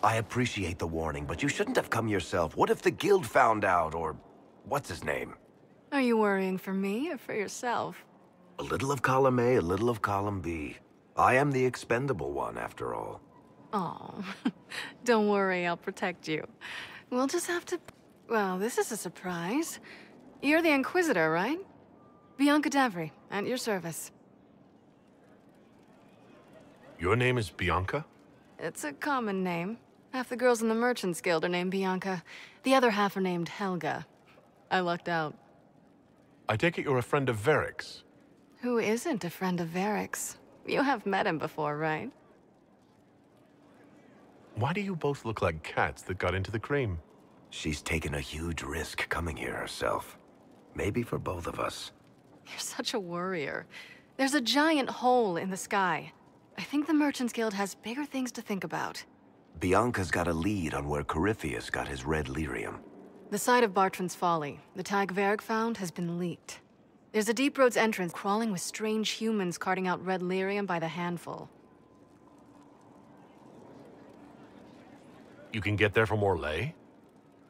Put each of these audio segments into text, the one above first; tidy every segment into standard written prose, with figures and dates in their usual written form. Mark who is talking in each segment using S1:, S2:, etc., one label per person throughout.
S1: I appreciate the warning, but you shouldn't have come yourself. What if the guild found out, or what's his name?
S2: Are you worrying for me or for yourself?
S1: A little of column A, a little of column B. I am the expendable one, after all.
S2: Oh, don't worry, I'll protect you. We'll just have to... Well, this is a surprise. You're the Inquisitor, right? Bianca Davry, at your service.
S3: Your name is Bianca?
S2: It's a common name. Half the girls in the Merchants Guild are named Bianca. The other half are named Helga. I lucked out.
S3: I take it you're a friend of Varric's.
S2: Who isn't a friend of Varric's? You have met him before, right?
S3: Why do you both look like cats that got into the cream?
S1: She's taken a huge risk coming here herself. Maybe for both of us.
S2: You're such a worrier. There's a giant hole in the sky. I think the Merchants Guild has bigger things to think about.
S1: Bianca's got a lead on where Corypheus got his red lyrium.
S2: The site of Bartran's Folly, the tag Varric found, has been leaked. There's a Deep Roads entrance crawling with strange humans carting out red lyrium by the handful.
S3: You can get there from Orlais?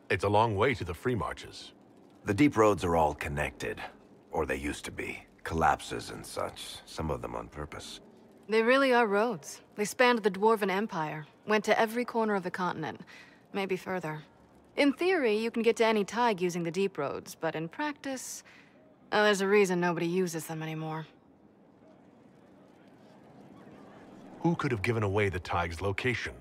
S3: It's a long way to the free marches.
S1: The deep roads are all connected. Or they used to be. Collapses and such, some of them on purpose.
S2: They really are roads. They spanned the Dwarven Empire, went to every corner of the continent, maybe further. In theory, you can get to any tide using the deep roads, but in practice, there's a reason nobody uses them anymore.
S3: Who could have given away the Tig's location?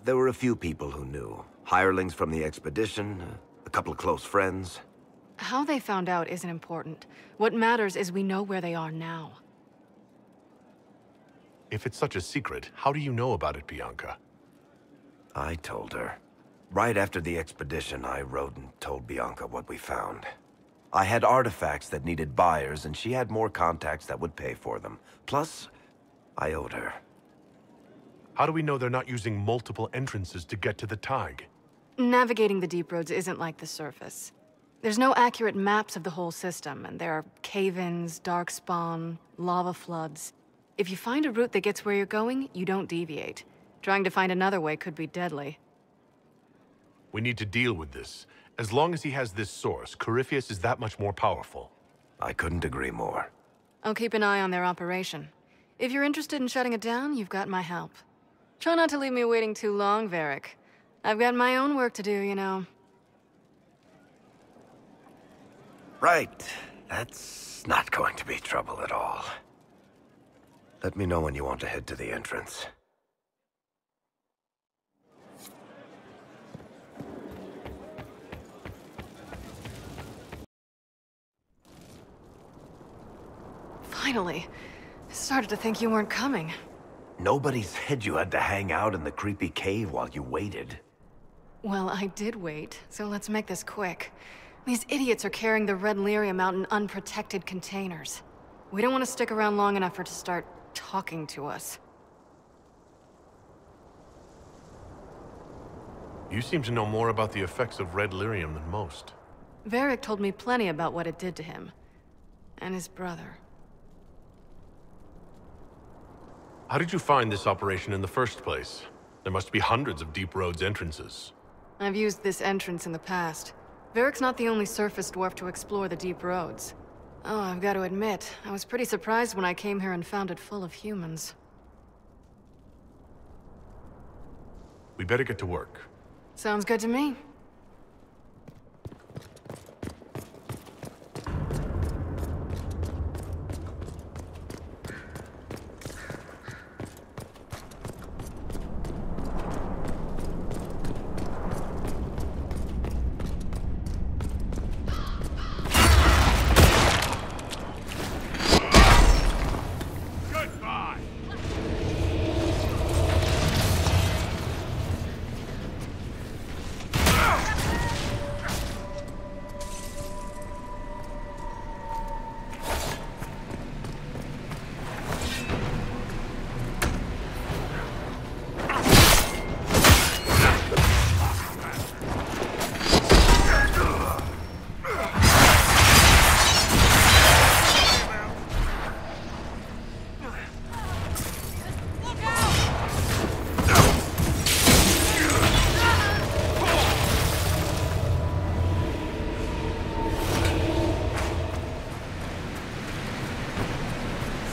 S1: There were a few people who knew. Hirelings from the expedition, a couple of close friends.
S2: How they found out isn't important. What matters is we know where they are now.
S3: If it's such a secret, how do you know about it, Bianca?
S1: I told her. Right after the expedition, I wrote and told Bianca what we found. I had artifacts that needed buyers, and she had more contacts that would pay for them. Plus, I owed her.
S3: How do we know they're not using multiple entrances to get to the Tig?
S2: Navigating the deep roads isn't like the surface. There's no accurate maps of the whole system, and there are cave-ins, darkspawn, lava floods. If you find a route that gets where you're going, you don't deviate. Trying to find another way could be deadly.
S3: We need to deal with this. As long as he has this source, Corypheus is that much more powerful.
S1: I couldn't agree more.
S2: I'll keep an eye on their operation. If you're interested in shutting it down, you've got my help. Try not to leave me waiting too long, Varric. I've got my own work to do, you know.
S1: Right. That's not going to be trouble at all. Let me know when you want to head to the entrance.
S2: Finally. I started to think you weren't coming.
S1: Nobody said you had to hang out in the creepy cave while you waited.
S2: Well, I did wait, so let's make this quick. These idiots are carrying the red lyrium out in unprotected containers. We don't want to stick around long enough for it to start talking to us.
S3: You seem to know more about the effects of red lyrium than most.
S2: Varric told me plenty about what it did to him. And his brother.
S3: How did you find this operation in the first place? There must be hundreds of Deep Roads entrances.
S2: I've used this entrance in the past. Varric's not the only surface dwarf to explore the deep roads. Oh, I've got to admit, I was pretty surprised when I came here and found it full of humans.
S3: We better get to work.
S2: Sounds good to me.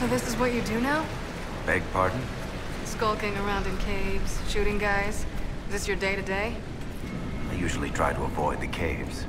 S2: So this is what you do now?
S1: Beg pardon?
S2: Skulking around in caves, shooting guys? Is this your day-to-day?
S1: I usually try to avoid the caves.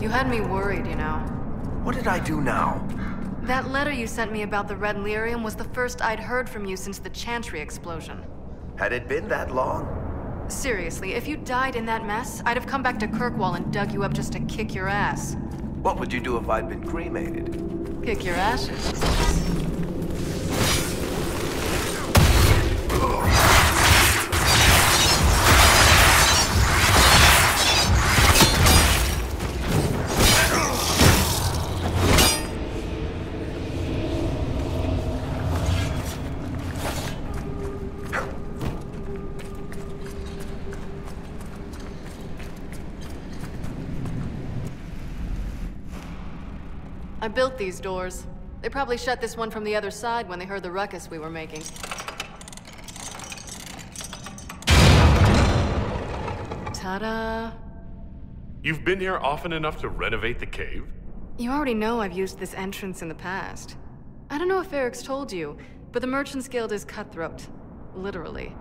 S2: You had me worried, you know.
S1: What did I do now?
S2: That letter you sent me about the Red Lyrium was the first I'd heard from you since the Chantry explosion.
S1: Had it been that long?
S2: Seriously, if you died in that mess, I'd have come back to Kirkwall and dug you up just to kick your ass.
S1: What would you do if I'd been cremated?
S2: Kick your ashes. I built these doors. They probably shut this one from the other side when they heard the ruckus we were making. Ta-da!
S3: You've been here often enough to renovate the cave?
S2: You already know I've used this entrance in the past. I don't know if Eric's told you, but the Merchants Guild is cutthroat. Literally.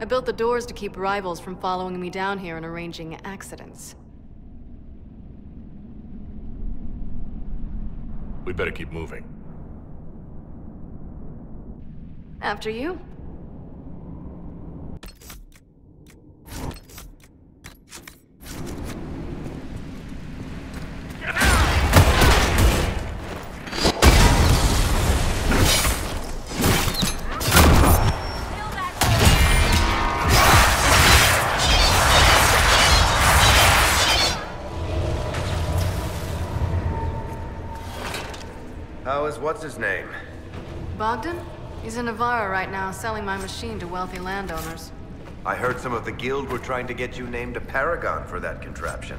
S2: I built the doors to keep rivals from following me down here and arranging accidents.
S3: We better keep moving.
S2: After you.
S1: How is what's-his-name?
S2: Bogdan? He's in Navarra right now, selling my machine to wealthy landowners.
S1: I heard some of the guild were trying to get you named a paragon for that contraption.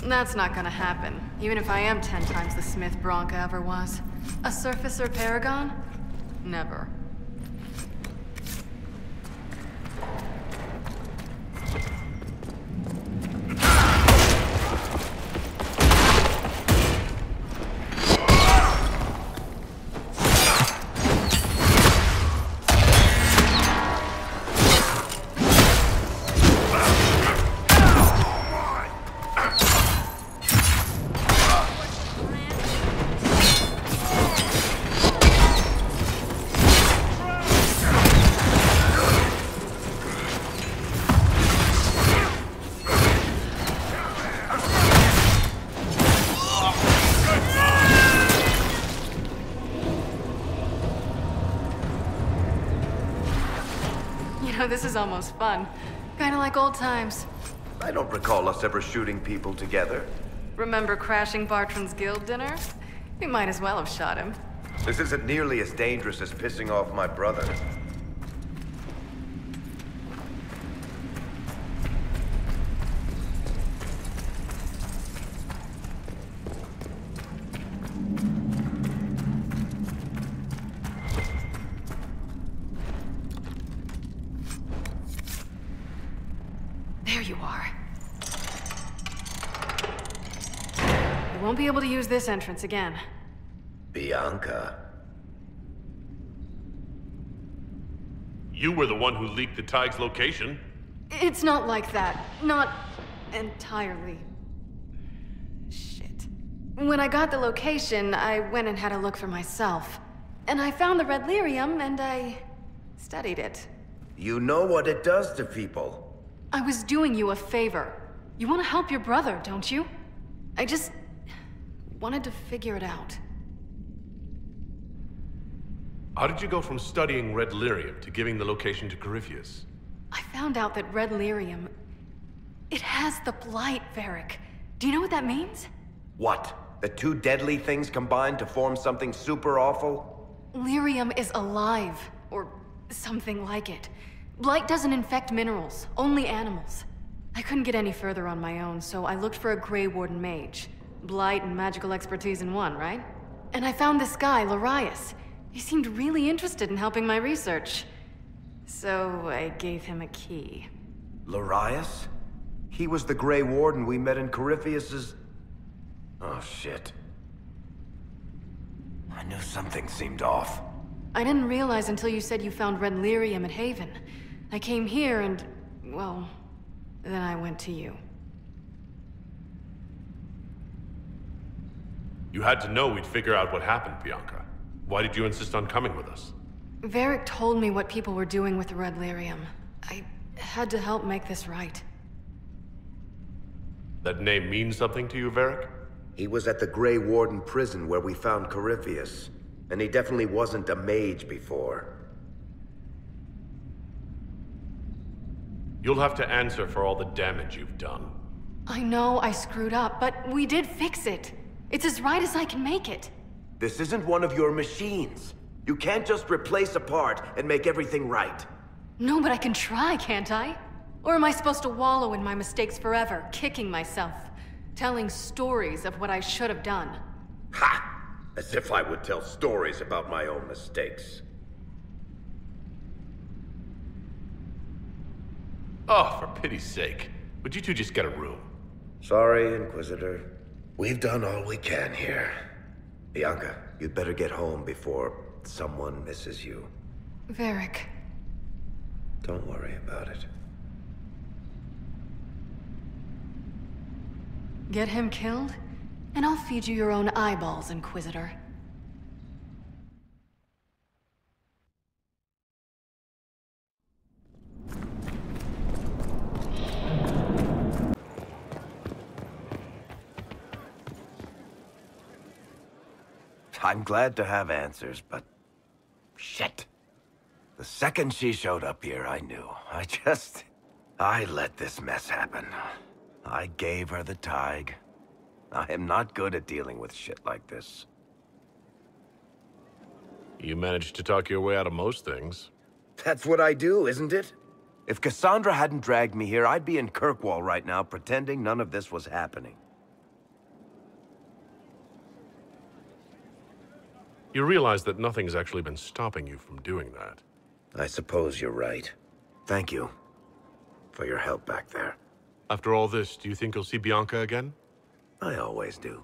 S2: That's not gonna happen, even if I am 10 times the Smith Bronca ever was. A surfacer paragon? Never. This is almost fun. Kinda like old times.
S1: I don't recall us ever shooting people together.
S2: Remember crashing Bartram's guild dinner? We might as well have shot him.
S1: This isn't nearly as dangerous as pissing off my brother.
S2: There you are. You won't be able to use this entrance again.
S1: Bianca.
S3: You were the one who leaked the Tig's location.
S2: It's not like that. Not entirely. Shit. When I got the location, I went and had a look for myself. And I found the red lyrium, and I studied it.
S1: You know what it does to people.
S2: I was doing you a favor. You want to help your brother, don't you? I just wanted to figure it out.
S3: How did you go from studying red lyrium to giving the location to Corypheus?
S2: I found out that red lyrium... it has the blight, Varric. Do you know what that means?
S1: What? The two deadly things combined to form something super awful?
S2: Lyrium is alive, or something like it. Blight doesn't infect minerals, only animals. I couldn't get any further on my own, so I looked for a Grey Warden mage. Blight and magical expertise in one, right? And I found this guy, Larius. He seemed really interested in helping my research. So I gave him a key.
S1: Larius? He was the Grey Warden we met in Corypheus's... Oh, shit. I knew something seemed off.
S2: I didn't realize until you said you found red lyrium at Haven. I came here and, well, then I went to you.
S3: You had to know we'd figure out what happened, Bianca. Why did you insist on coming with us?
S2: Varric told me what people were doing with the red lyrium. I had to help make this right.
S3: That name means something to you, Varric?
S1: He was at the Grey Warden prison where we found Corypheus. And he definitely wasn't a mage before.
S3: You'll have to answer for all the damage you've done.
S2: I know I screwed up, but we did fix it. It's as right as I can make it.
S1: This isn't one of your machines. You can't just replace a part and make everything right.
S2: No, but I can try, can't I? Or am I supposed to wallow in my mistakes forever, kicking myself, telling stories of what I should have done?
S1: Ha! As if I would tell stories about my own mistakes.
S3: Oh, for pity's sake. Would you two just get a room?
S1: Sorry, Inquisitor. We've done all we can here. Bianca, you'd better get home before someone misses you.
S2: Varric.
S1: Don't worry about it.
S2: Get him killed, and I'll feed you your own eyeballs, Inquisitor.
S1: I'm glad to have answers, but... shit. The second she showed up here, I knew. I let this mess happen. I gave her the Tig. I am not good at dealing with shit like this.
S3: You managed to talk your way out of most things.
S1: That's what I do, isn't it? If Cassandra hadn't dragged me here, I'd be in Kirkwall right now pretending none of this was happening.
S3: You realize that nothing's actually been stopping you from doing that.
S1: I suppose you're right. Thank you for your help back there.
S3: After all this, do you think you'll see Bianca again?
S1: I always do.